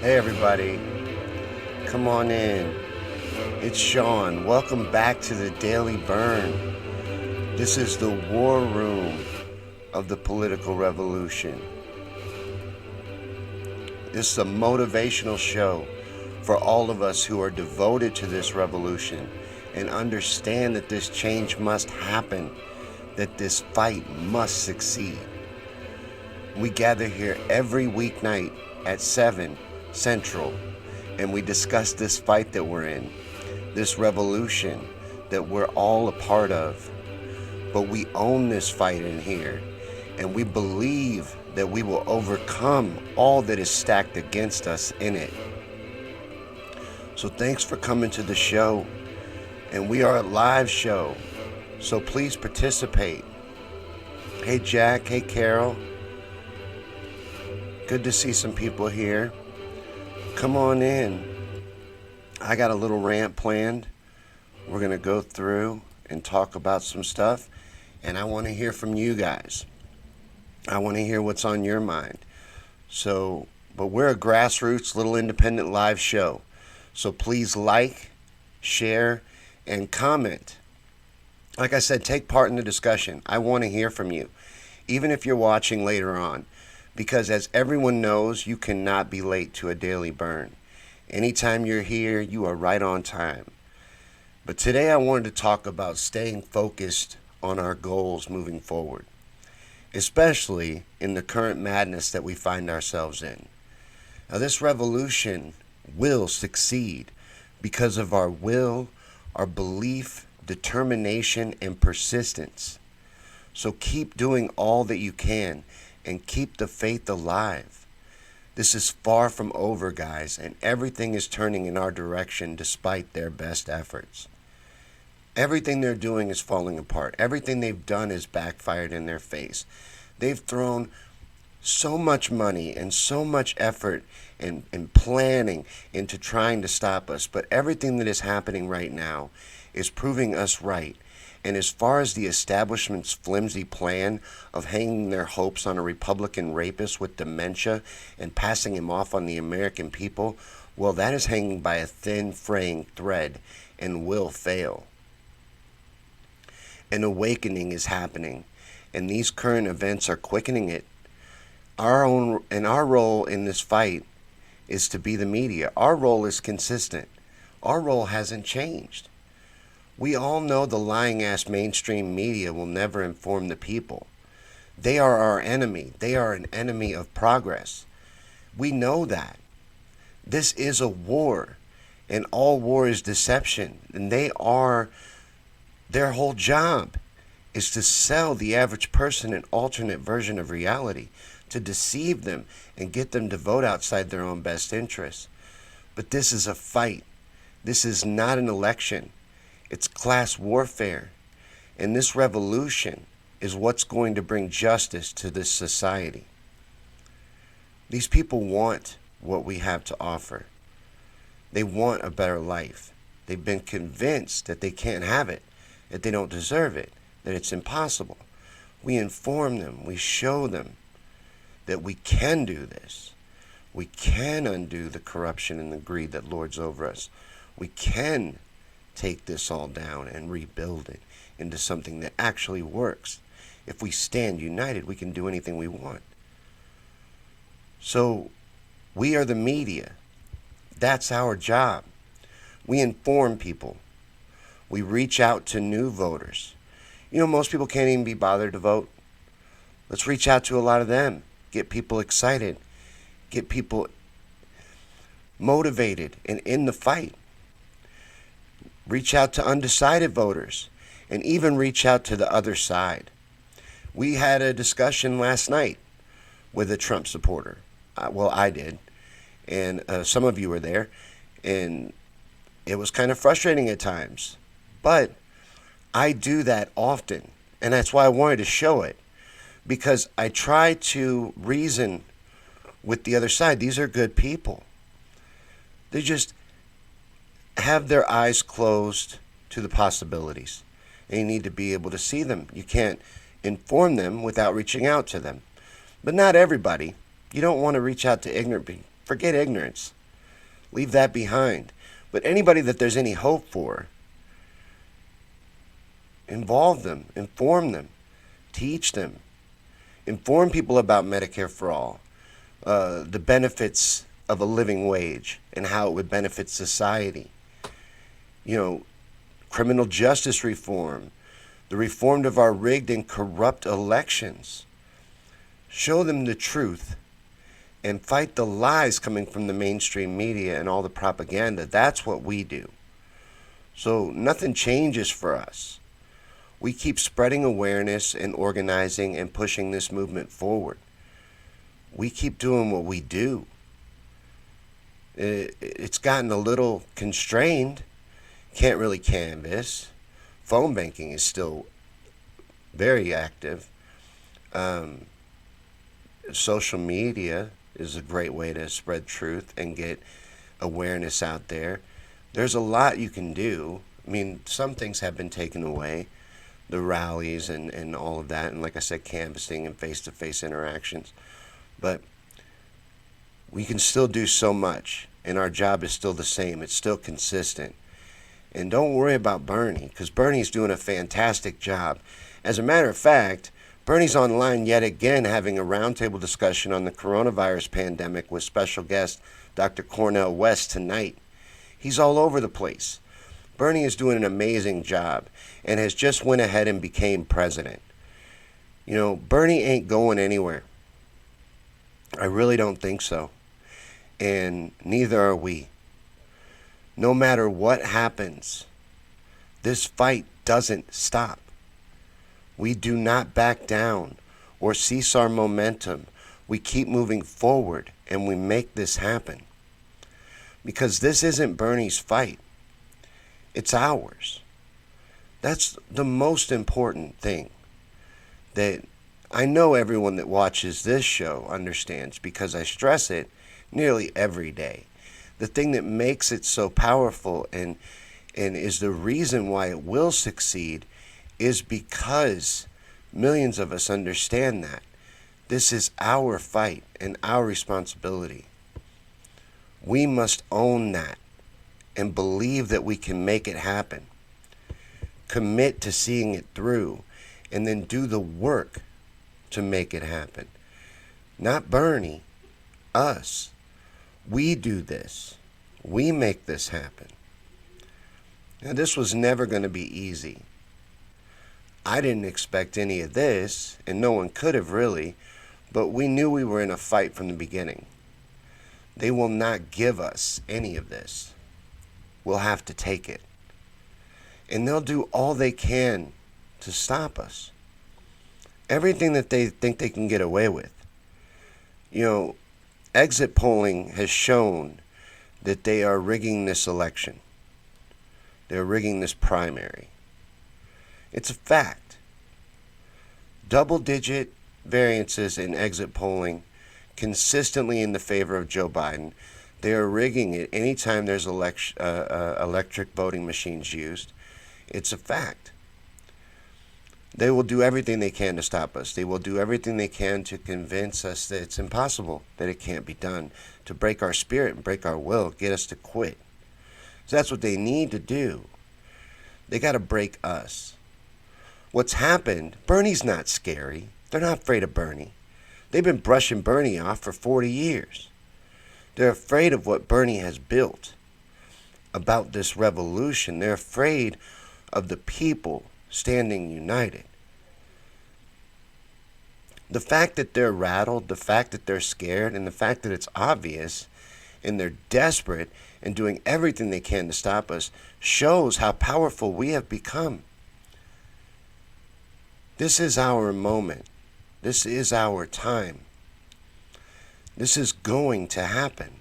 Hey everybody, come on in. It's Sean. Welcome back to the Daily Bern. This is the war room of the political revolution. This is a motivational show for all of us who are devoted to this revolution and understand that this change must happen, that this fight must succeed. We gather here every weeknight at 7 Central, and we discuss this fight that we're in, this revolution that we're all a part of. But we own this fight in here, and we believe that we will overcome all that is stacked against us in it. So thanks for coming to the show, and we are a live show, so please participate. Hey Jack, hey Carol. Good to see some people here. Come on in. I got a little rant planned. We're going to go through and talk about some stuff, and I want to hear from you guys. I want to hear what's on your mind. But we're a grassroots little independent live show. So please like, share, and comment. Like I said, take part in the discussion. I want to hear from you, even if you're watching later on. Because as everyone knows, you cannot be late to a Daily Bern. Anytime you're here, you are right on time. But today I wanted to talk about staying focused on our goals moving forward, especially in the current madness that we find ourselves in. Now, this revolution will succeed because of our will, our belief, determination, and persistence. So keep doing all that you can and keep the faith alive. This is far from over, guys, and everything is turning in our direction despite their best efforts. Everything they're doing is falling apart. Everything they've done is backfired in their face. They've thrown so much money and so much effort and planning into trying to stop us, but everything that is happening right now is proving us right. And as far as the establishment's flimsy plan of hanging their hopes on a Republican rapist with dementia and passing him off on the American people, well, that is hanging by a thin fraying thread and will fail. An awakening is happening, and these current events are quickening it. Our role in this fight is to be the media. Our role is consistent. Our role hasn't changed. We all know the lying-ass mainstream media will never inform the people. They are our enemy. They are an enemy of progress. We know that. This is a war, and all war is deception. And their whole job is to sell the average person an alternate version of reality, to deceive them and get them to vote outside their own best interests. But this is a fight. This is not an election. It's class warfare, and this revolution is what's going to bring justice to this society. These people want what we have to offer. They want a better life. They've been convinced that they can't have it, that they don't deserve it, that it's impossible. We inform them, we show them that we can do this. We can undo the corruption and the greed that lords over us. We can take this all down and rebuild it into something that actually works. If we stand united, we can do anything we want. So we are the media. That's our job. We inform people. We reach out to new voters. You know, most people can't even be bothered to vote. Let's reach out to a lot of them. Get people excited. Get people motivated and in the fight. Reach out to undecided voters, and even reach out to the other side. We had a discussion last night with a Trump supporter. Well, I did, and some of you were there, and it was kind of frustrating at times. But I do that often, and that's why I wanted to show it, because I try to reason with the other side. These are good people. They just have their eyes closed to the possibilities, and you need to be able to see them. You can't inform them without reaching out to them. But not everybody. You don't want to reach out to ignorant people. Forget ignorance. Leave that behind. But anybody that there's any hope for, involve them, inform them, teach them, inform people about Medicare for All, the benefits of a living wage and how it would benefit society. You know, criminal justice reform, the reform of our rigged and corrupt elections. Show them the truth and fight the lies coming from the mainstream media and all the propaganda. That's what we do. So nothing changes for us. We keep spreading awareness and organizing and pushing this movement forward. We keep doing what we do. It's gotten a little constrained. Can't really canvass. Phone banking is still very active. Social media is a great way to spread truth and get awareness out there. There's a lot you can do. I mean, some things have been taken away, the rallies and all of that, and like I said, canvassing and face-to-face interactions. But we can still do so much, and our job is still the same. It's still consistent. And don't worry about Bernie, because Bernie's doing a fantastic job. As a matter of fact, Bernie's online yet again having a roundtable discussion on the coronavirus pandemic with special guest Dr. Cornel West tonight. He's all over the place. Bernie is doing an amazing job and has just went ahead and became president. You know, Bernie ain't going anywhere. I really don't think so. And neither are we. No matter what happens, this fight doesn't stop. We do not back down or cease our momentum. We keep moving forward and we make this happen. Because this isn't Bernie's fight. It's ours. That's the most important thing that I know everyone that watches this show understands, because I stress it nearly every day. The thing that makes it so powerful and is the reason why it will succeed is because millions of us understand that. This is our fight and our responsibility. We must own that and believe that we can make it happen. Commit to seeing it through and then do the work to make it happen. Not Bernie, us. We do this. We make this happen. Now, this was never going to be easy. I didn't expect any of this, and no one could have really, but we knew we were in a fight from the beginning. They will not give us any of this. We'll have to take it. And they'll do all they can to stop us. Everything that they think they can get away with. You know, exit polling has shown that they are rigging this election. They're rigging this primary. It's a fact. Double-digit variances in exit polling consistently in the favor of Joe Biden. They are rigging it anytime there's electric voting machines used. It's a fact. They will do everything they can to stop us. They will do everything they can to convince us that it's impossible, that it can't be done, to break our spirit and break our will, get us to quit. So that's what they need to do. They got to break us. What's happened, Bernie's not scary. They're not afraid of Bernie. They've been brushing Bernie off for 40 years. They're afraid of what Bernie has built about this revolution. They're afraid of the people standing united. The fact that they're rattled, the fact that they're scared, and the fact that it's obvious and they're desperate and doing everything they can to stop us shows how powerful we have become. This is our moment. This is our time. This is going to happen.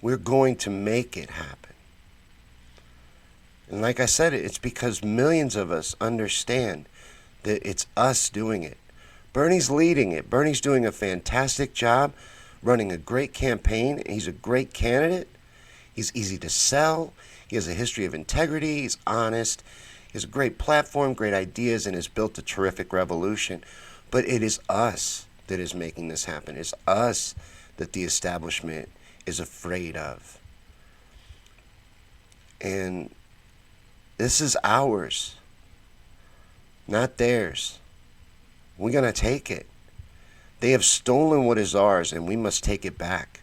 We're going to make it happen. And like I said, it's because millions of us understand that it's us doing it. Bernie's leading it. Bernie's doing a fantastic job, running a great campaign. He's a great candidate. He's easy to sell. He has a history of integrity. He's honest. He has a great platform, great ideas, and has built a terrific revolution. But it is us that is making this happen. It's us that the establishment is afraid of. And this is ours, not theirs. We're going to take it. They have stolen what is ours, and we must take it back.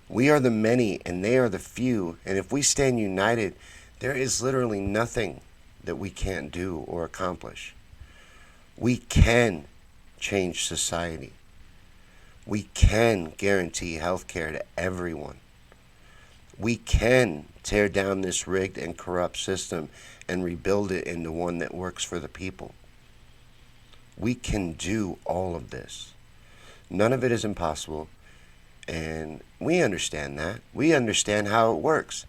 We are the many, and they are the few. And if we stand united, there is literally nothing that we can't do or accomplish. We can change society. We can guarantee health care to everyone. We can tear down this rigged and corrupt system and rebuild it into one that works for the people. We can do all of this. None of it is impossible, and we understand that. We understand how it works.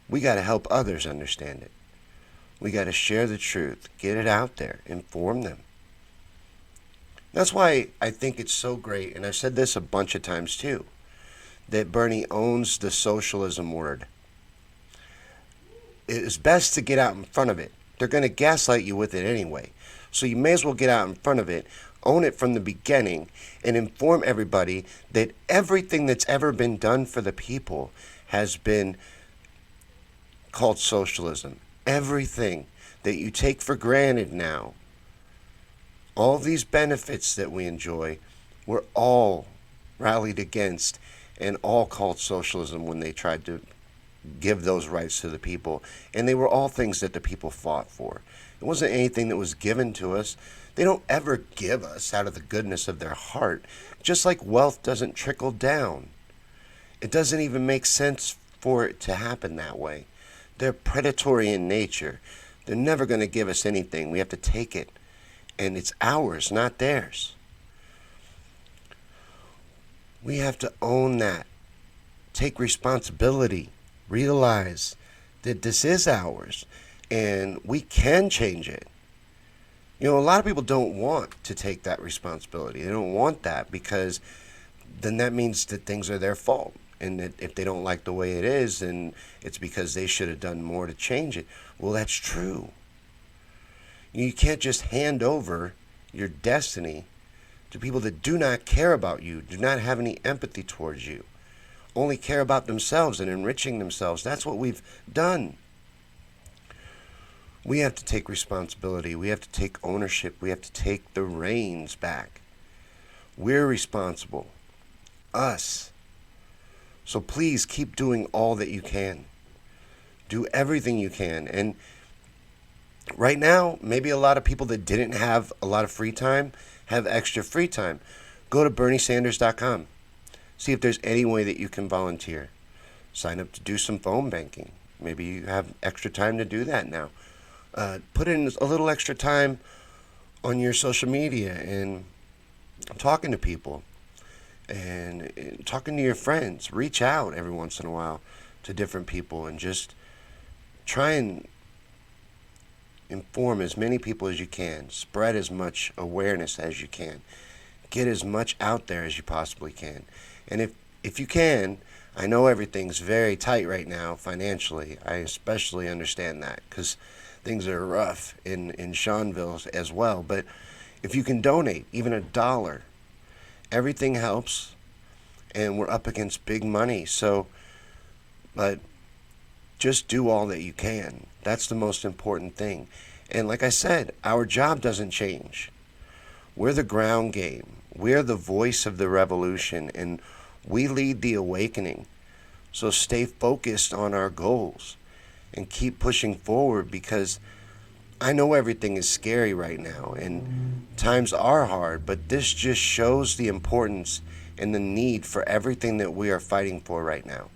We got to help others understand it. We got to share the truth, get it out there, inform them. That's why I think it's so great, and I've said this a bunch of times too, that Bernie owns the socialism word. It is best to get out in front of it. They're going to gaslight you with it anyway. So you may as well get out in front of it, own it from the beginning, and inform everybody that everything that's ever been done for the people has been called socialism. Everything that you take for granted now, all these benefits that we enjoy, were all rallied against and all called socialism when they tried to give those rights to the people. And they were all things that the people fought for. It wasn't anything that was given to us. They don't ever give us out of the goodness of their heart, just like wealth doesn't trickle down. It doesn't even make sense for it to happen that way. They're predatory in nature. They're never going to give us anything. We have to take it. And it's ours, not theirs. We have to own that. Take responsibility. Realize that this is ours. And we can change it. You know, a lot of people don't want to take that responsibility. They don't want that because then that means that things are their fault. And that if they don't like the way it is, then it's because they should have done more to change it. Well, that's true. You can't just hand over your destiny to people that do not care about you, do not have any empathy towards you, only care about themselves and enriching themselves. That's what we've done. We have to take responsibility. We have to take ownership. We have to take the reins back. We're responsible. Us. So please keep doing all that you can. Do everything you can. And right now, maybe a lot of people that didn't have a lot of free time have extra free time. Go to berniesanders.com. See if there's any way that you can volunteer. Sign up to do some phone banking. Maybe you have extra time to do that now. Put in a little extra time on your social media and talking to people and talking to your friends. Reach out every once in a while to different people and just try and inform as many people as you can. Spread as much awareness as you can. Get as much out there as you possibly can. And if you can, I know everything's very tight right now financially. I especially understand that because things are rough in Seanville as well. But if you can donate even $1, everything helps. And we're up against big money. So, but just do all that you can. That's the most important thing. And like I said, our job doesn't change. We're the ground game. We're the voice of the revolution, and we lead the awakening. So stay focused on our goals and keep pushing forward, because I know everything is scary right now and times are hard, but this just shows the importance and the need for everything that we are fighting for right now.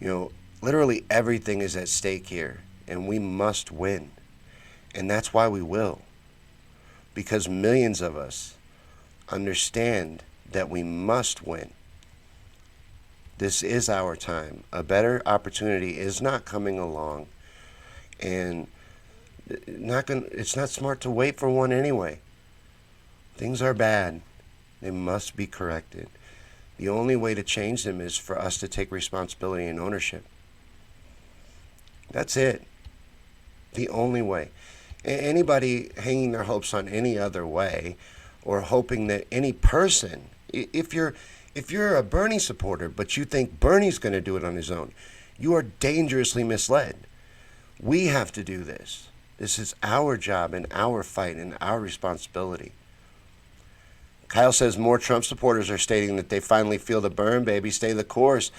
You know, literally everything is at stake here, and we must win. And that's why we will. Because millions of us understand that we must win. This is our time. A better opportunity is not coming along. And it's not smart to wait for one anyway. Things are bad. They must be corrected. The only way to change them is for us to take responsibility and ownership. That's it. The only way. Anybody hanging their hopes on any other way, or hoping that any person, if you're a Bernie supporter, but you think Bernie's going to do it on his own, You are dangerously misled. We have to do this. This is our job and our fight and our responsibility. Kyle says more Trump supporters are stating that they finally feel the burn, baby. Stay the course.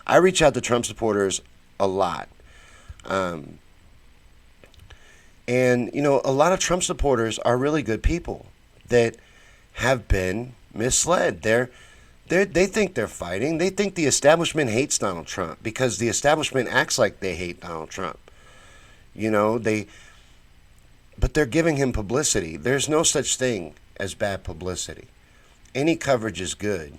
I reach out to Trump supporters a lot. And, a lot of Trump supporters are really good people that have been misled. They think they're fighting. They think the establishment hates Donald Trump because the establishment acts like they hate Donald Trump. But they're giving him publicity. There's no such thing as bad publicity. Any coverage is good.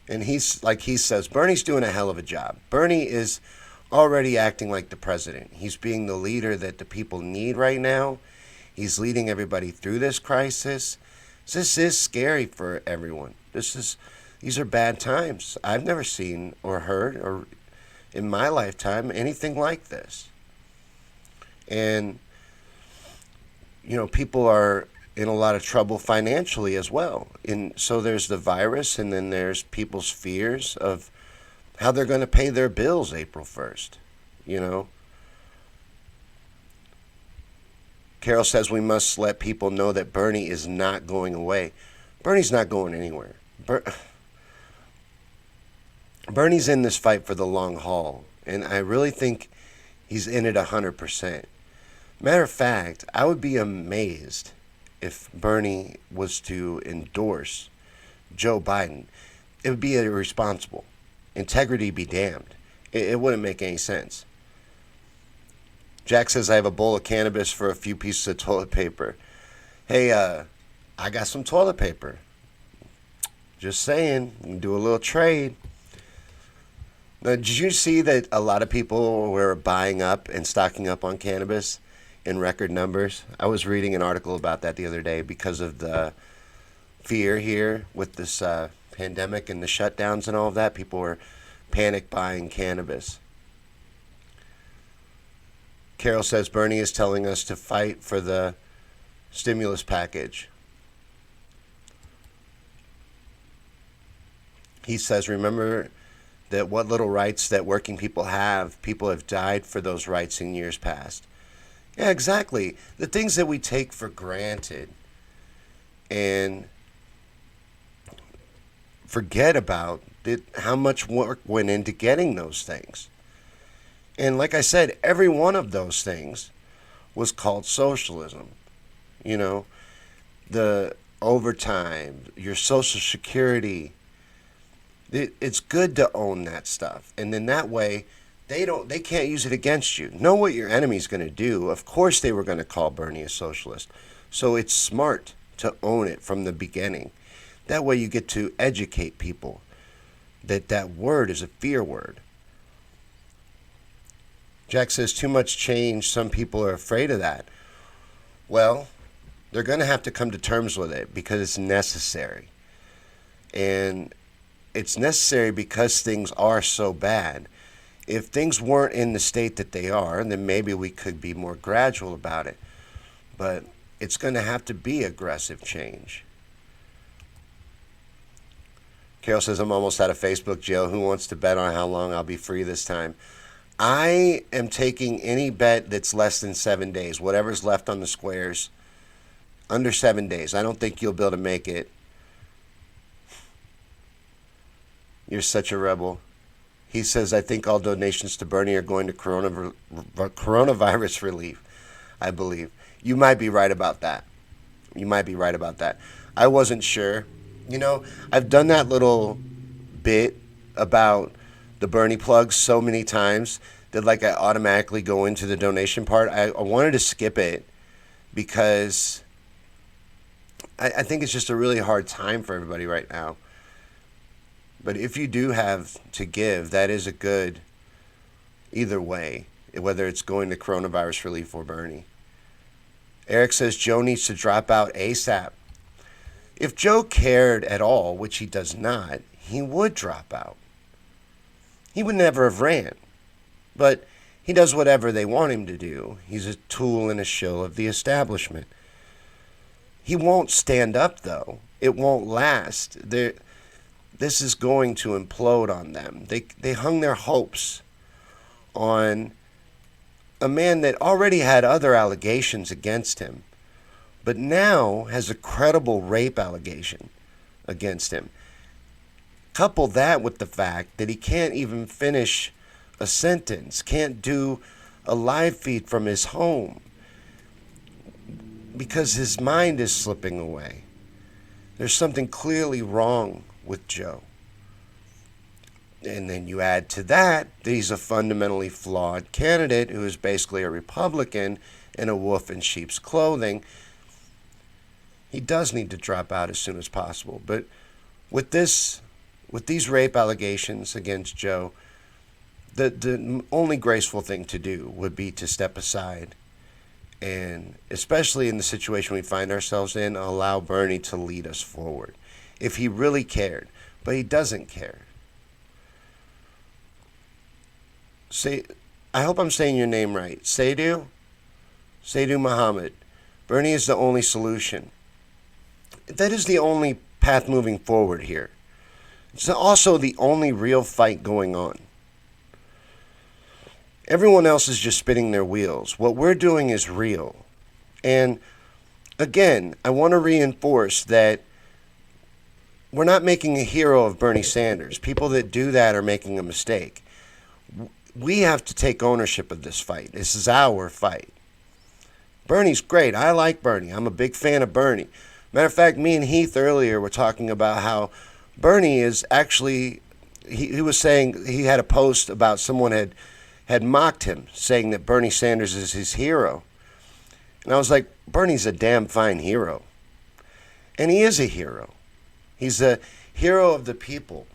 And he says, Bernie's doing a hell of a job. Bernie is already acting like the president. He's being the leader that the people need right now. He's leading everybody through this crisis. This is scary for everyone. These are bad times. I've never seen or heard or in my lifetime anything like this. And, people are in a lot of trouble financially as well. And so there's the virus, and then there's people's fears of how they're going to pay their bills April 1st, Carol says we must let people know that Bernie is not going away. Bernie's not going anywhere. Bernie's in this fight for the long haul, and I really think he's in it 100%. Matter of fact, I would be amazed if Bernie was to endorse Joe Biden. It would be irresponsible. Integrity be damned. It wouldn't make any sense. Jack says, I have a bowl of cannabis for a few pieces of toilet paper. Hey, I got some toilet paper. Just saying, we can do a little trade. Now, did you see that a lot of people were buying up and stocking up on cannabis in record numbers? I was reading an article about that the other day because of the fear here with this pandemic and the shutdowns and all of that. People were panic buying cannabis. Carol says Bernie is telling us to fight for the stimulus package. He says, remember that what little rights that working people have died for those rights in years past. Yeah, exactly. The things that we take for granted and forget about how much work went into getting those things. And like I said, every one of those things was called socialism. The overtime, your Social Security. It's good to own that stuff. And then that way, they can't use it against you. Know what your enemy's going to do. Of course they were going to call Bernie a socialist. So it's smart to own it from the beginning. That way you get to educate people that word is a fear word. Jack says too much change. Some people are afraid of that. Well, they're going to have to come to terms with it because it's necessary. And it's necessary because things are so bad. If things weren't in the state that they are, then maybe we could be more gradual about it. But it's going to have to be aggressive change. Carol says, I'm almost out of Facebook jail. Who wants to bet on how long I'll be free this time? I am taking any bet that's less than 7 days. Whatever's left on the squares, under 7 days. I don't think you'll be able to make it. You're such a rebel. He says, I think all donations to Bernie are going to coronavirus relief, I believe. You might be right about that. I wasn't sure. I've done that little bit about the Bernie plugs so many times that I automatically go into the donation part. I wanted to skip it because I think it's just a really hard time for everybody right now. But if you do have to give, that is a good either way, whether it's going to coronavirus relief or Bernie. Eric says Joe needs to drop out ASAP. If Joe cared at all, which he does not, he would drop out. He would never have ran. But he does whatever they want him to do. He's a tool and a shill of the establishment. He won't stand up, though. It won't last. this is going to implode on them. They hung their hopes on a man that already had other allegations against him, but now has a credible rape allegation against him. Couple that with the fact that he can't even finish a sentence, can't do a live feed from his home because his mind is slipping away. There's something clearly wrong with Joe. And then you add to that he's a fundamentally flawed candidate who is basically a Republican and a wolf in sheep's clothing. He does need to drop out as soon as possible. But with these rape allegations against Joe, the only graceful thing to do would be to step aside and, especially in the situation we find ourselves in, allow Bernie to lead us forward if he really cared. But he doesn't care. I hope I'm saying your name right. Saidu Muhammad. Bernie is the only solution. That is the only path moving forward here. It's also the only real fight going on. Everyone else is just spinning their wheels. What we're doing is real. And again, I want to reinforce that we're not making a hero of Bernie Sanders. People that do that are making a mistake. We have to take ownership of this fight. This is our fight. Bernie's great. I like Bernie. I'm a big fan of Bernie. Matter of fact, me and Heath earlier were talking about how Bernie is actually, he was saying, he had a post about someone had mocked him, saying that Bernie Sanders is his hero. And I was like, Bernie's a damn fine hero. And he is a hero. He's a hero of the people.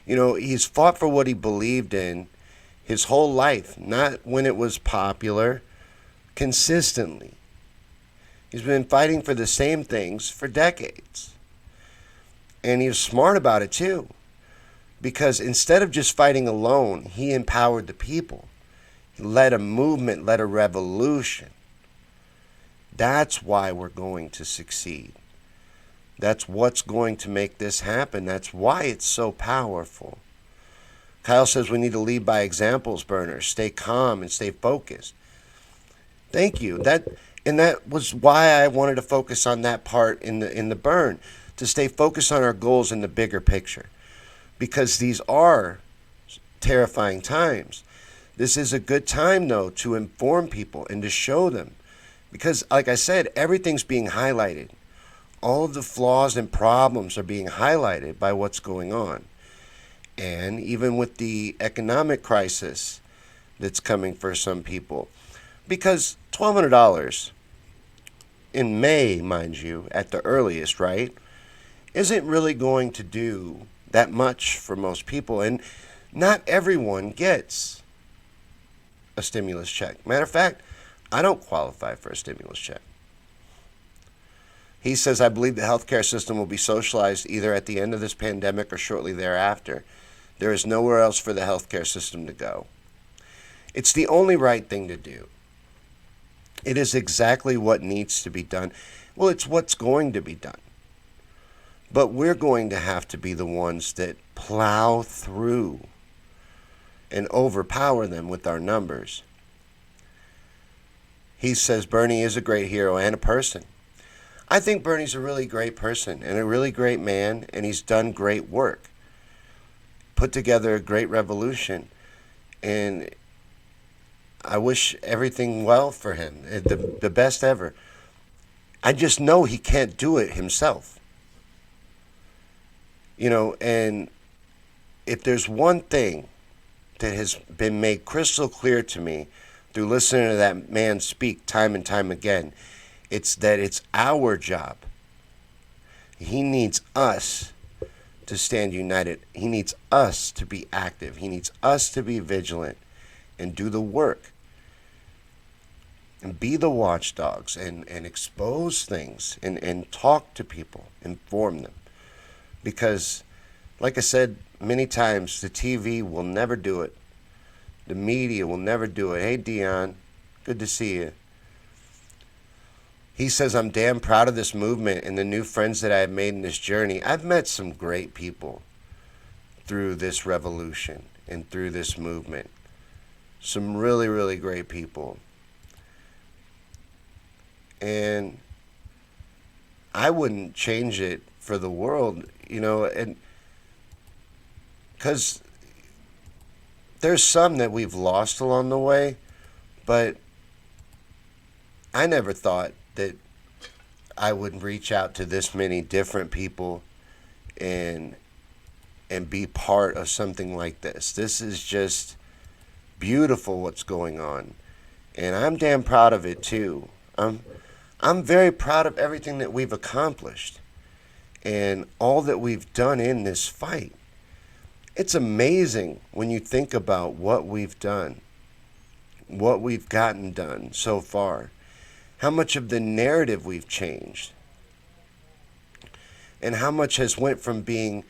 You know, he's fought for what he believed in his whole life, not when it was popular, consistently. He's been fighting for the same things for decades. And he was smart about it too. Because instead of just fighting alone, he empowered the people. He led a movement, led a revolution. That's why we're going to succeed. That's what's going to make this happen. That's why it's so powerful. Kyle says we need to lead by examples, Berners. Stay calm and stay focused. Thank you. That was why I wanted to focus on that part in the Bern, to stay focused on our goals in the bigger picture. Because these are terrifying times. This is a good time, though, to inform people and to show them. Because, like I said, everything's being highlighted. All of the flaws and problems are being highlighted by what's going on. And even with the economic crisis that's coming for some people. Because $1,200 in May, mind you, at the earliest, right, isn't really going to do that much for most people. And not everyone gets a stimulus check. Matter of fact, I don't qualify for a stimulus check. He says, I believe the healthcare system will be socialized either at the end of this pandemic or shortly thereafter. There is nowhere else for the healthcare system to go. It's the only right thing to do. It is exactly what needs to be done. Well, it's what's going to be done. But we're going to have to be the ones that plow through and overpower them with our numbers. He says Bernie is a great hero and a person. I think Bernie's a really great person and a really great man, and he's done great work. Put together a great revolution, and I wish everything well for him, the best ever. I just know he can't do it himself. You know, and if there's one thing that has been made crystal clear to me through listening to that man speak time and time again, it's that it's our job. He needs us to stand united. He needs us to be active. He needs us to be vigilant and do the work and be the watchdogs and expose things and talk to people, inform them. Because, like I said many times, the TV will never do it. The media will never do it. Hey, Dion, good to see you. He says, I'm damn proud of this movement and the new friends that I have made in this journey. I've met some great people through this revolution and through this movement. Some really, really great people. And I wouldn't change it for the world, and because there's some that we've lost along the way, but I never thought that I would reach out to this many different people and be part of something like this. This is just beautiful what's going on. And I'm damn proud of it too. I'm very proud of everything that we've accomplished and all that we've done in this fight. It's amazing when you think about what we've done, what we've gotten done so far, how much of the narrative we've changed, and how much has went from being,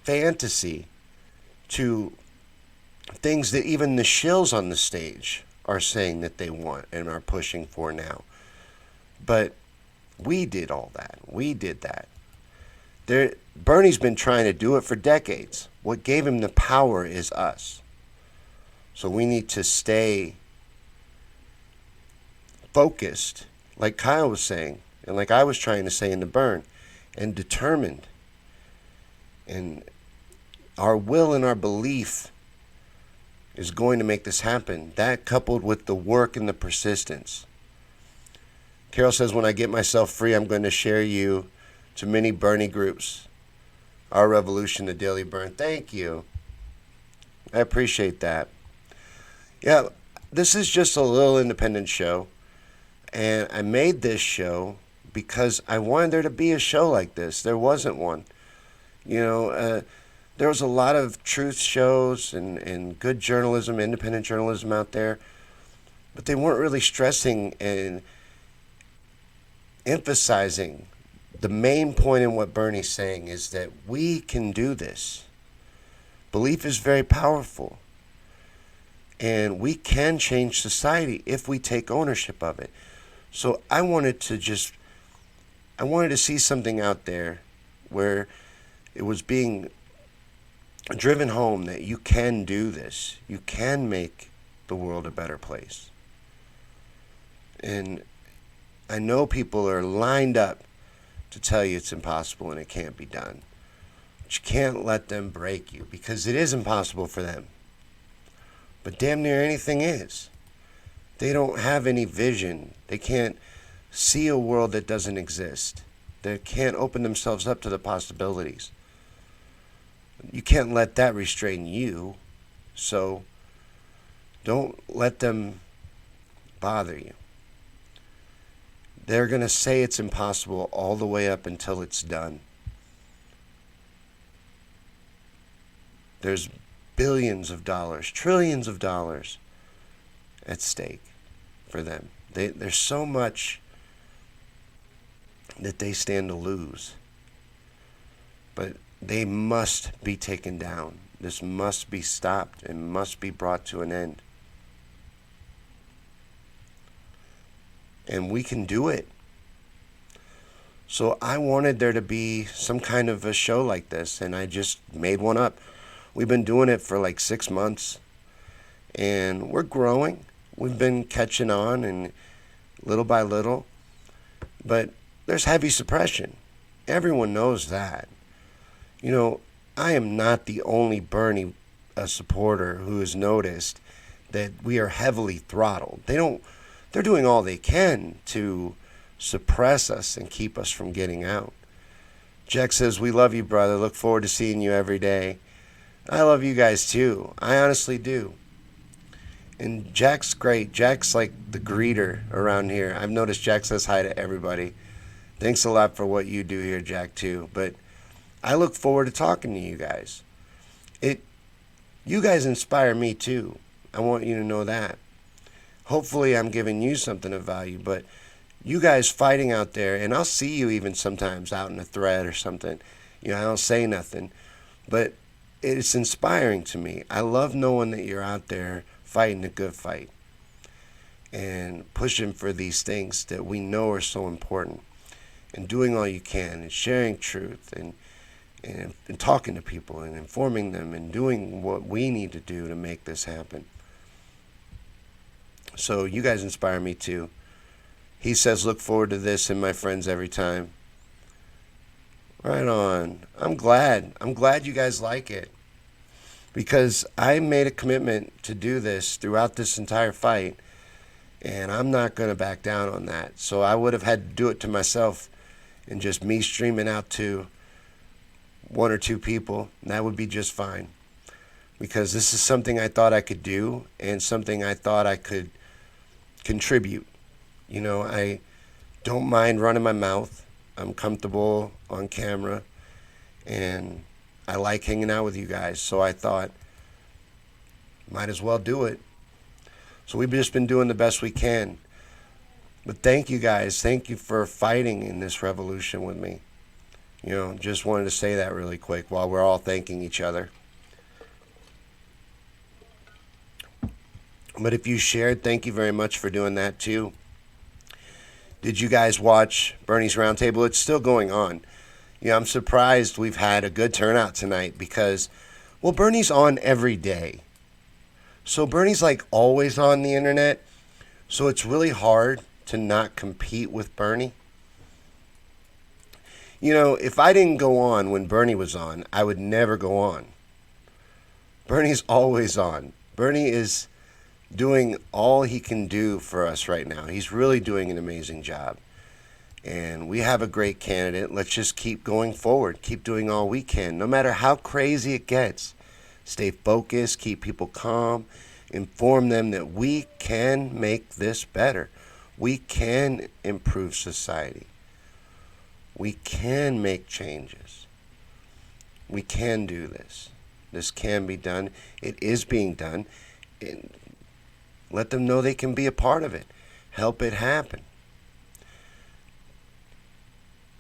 fantasy to things that even the shills on the stage are saying that they want and are pushing for now. But we did all that. We did that. Bernie's been trying to do it for decades. What gave him the power is us. So we need to stay focused, like Kyle was saying, and like I was trying to say in the Bern, and determined. And our will and our belief is going to make this happen. That coupled with the work and the persistence. Carol says, when I get myself free, I'm going to share you to many Bernie groups. Our revolution, the Daily Bern. Thank you. I appreciate that. Yeah, this is just a little independent show. And I made this show because I wanted there to be a show like this. There wasn't one. There was a lot of truth shows and good journalism, independent journalism out there, but they weren't really stressing and emphasizing the main point in what Bernie's saying is that we can do this. Belief is very powerful, and we can change society if we take ownership of it. So I wanted to see something out there where it was being driven home that you can do this. You can make the world a better place. And I know people are lined up to tell you it's impossible and it can't be done. But you can't let them break you because it is impossible for them. But damn near anything is. They don't have any vision. They can't see a world that doesn't exist. They can't open themselves up to the possibilities. You can't let that restrain you. So don't let them bother you. They're going to say it's impossible all the way up until it's done. There's billions of dollars, trillions of dollars at stake for them. There's so much that they stand to lose. But they must be taken down. This must be stopped and must be brought to an end. And we can do it. So I wanted there to be some kind of a show like this, and I just made one up. We've been doing it for like 6 months, and we're growing. We've been catching on, and little by little. But there's heavy suppression. Everyone knows that. I am not the only Bernie supporter who has noticed that we are heavily throttled. They're doing all they can to suppress us and keep us from getting out. Jack says, we love you, brother. Look forward to seeing you every day. I love you guys too. I honestly do. And Jack's great. Jack's like the greeter around here. I've noticed Jack says hi to everybody. Thanks a lot for what you do here, Jack, too. But I look forward to talking to you guys. You guys inspire me too. I want you to know that. Hopefully I'm giving you something of value, but you guys fighting out there, and I'll see you even sometimes out in a thread or something. I don't say nothing, but it's inspiring to me. I love knowing that you're out there fighting a good fight. and pushing for these things that we know are so important, and doing all you can, and sharing truth, and talking to people, and informing them, and doing what we need to do to make this happen. So you guys inspire me too. He says, look forward to this and my friends every time. Right on. I'm glad. I'm glad you guys like it. Because I made a commitment to do this throughout this entire fight. And I'm not going to back down on that. So I would have had to do it to myself and just me streaming out to one or two people. And that would be just fine. Because this is something I thought I could do and something I thought I could contribute. You know, I don't mind running my mouth. I'm comfortable on camera, and I like hanging out with you guys. So I thought, might as well do it. So we've just been doing the best we can. But thank you guys. Thank you for fighting in this revolution with me. You know, just wanted to say that really quick while we're all thanking each other. But if you shared, thank you very much for doing that too. Did you guys watch Bernie's Roundtable? It's still going on. You know, I'm surprised we've had a good turnout tonight because, well, Bernie's on every day. So Bernie's like always on the internet. So it's really hard to not compete with Bernie. You know, if I didn't go on when Bernie was on, I would never go on. Bernie's always on. Bernie is doing all he can do for us right now. He's really doing an amazing job. And we have a great candidate. Let's just keep going forward. Keep doing all we can, no matter how crazy it gets. Stay focused, keep people calm, inform them that we can make this better. We can improve society. We can make changes. We can do this. This can be done. It is being done. And let them know they can be a part of it. Help it happen.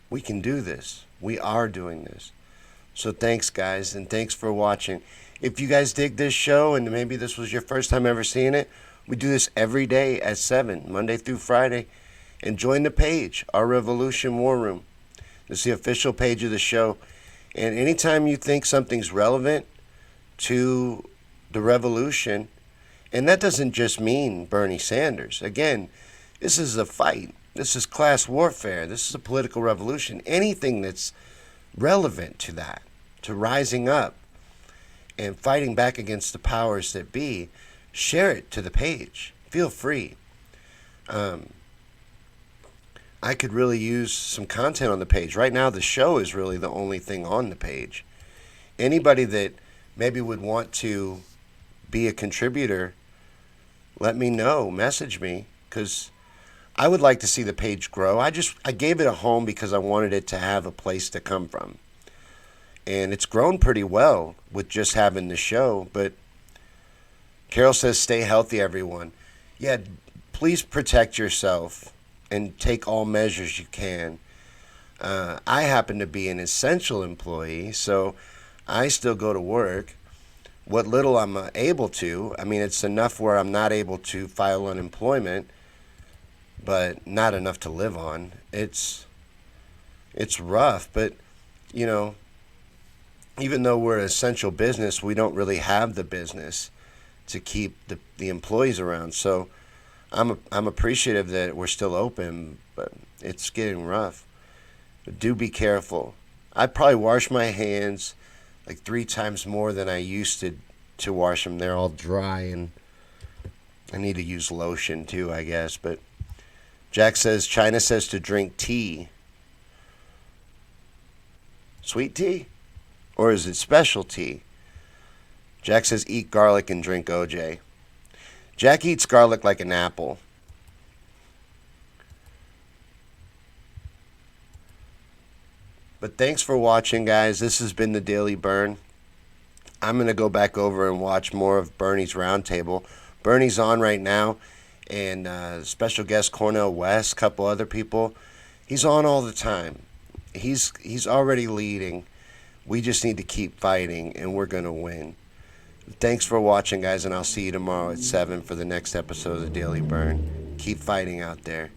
We can do this. We are doing this. So thanks, guys, and thanks for watching. If you guys dig this show, and maybe this was your first time ever seeing it, we do this every day at 7, Monday through Friday. And join the page, Our Revolution War Room. It's the official page of the show. And anytime you think something's relevant to the revolution, and that doesn't just mean Bernie Sanders. Again, this is a fight. This is class warfare. This is a political revolution. Anything that's relevant to that, to rising up and fighting back against the powers that be, share it to the page. Feel free. I could really use some content on the page. Right now, the show is really the only thing on the page. Anybody that maybe would want to be a contributor, let me know. Message me, because I would like to see the page grow. I gave it a home because I wanted it to have a place to come from. And it's grown pretty well with just having the show. But Carol says, stay healthy, everyone. Yeah, please protect yourself and take all measures you can. I happen to be an essential employee, so I still go to work. What little I'm able to, I mean, it's enough where I'm not able to file unemployment, but not enough to live on. It's rough, but, you know, even though we're an essential business, we don't really have the business to keep the employees around. So I'm appreciative that we're still open, but it's getting rough. But do be careful. I probably wash my hands like 3 times more than I used to wash them. They're all dry, and I need to use lotion too, I guess. But Jack says, China says to drink tea. Sweet tea? Or is it special tea? Jack says, eat garlic and drink OJ. Jack eats garlic like an apple. But thanks for watching, guys. This has been the Daily Bern. I'm going to go back over and watch more of Bernie's Roundtable. Bernie's on right now, and special guest Cornel West, a couple other people. He's on all the time. He's already leading. We just need to keep fighting, and we're going to win. Thanks for watching, guys, and I'll see you tomorrow at 7 for the next episode of the Daily Bern. Keep fighting out there.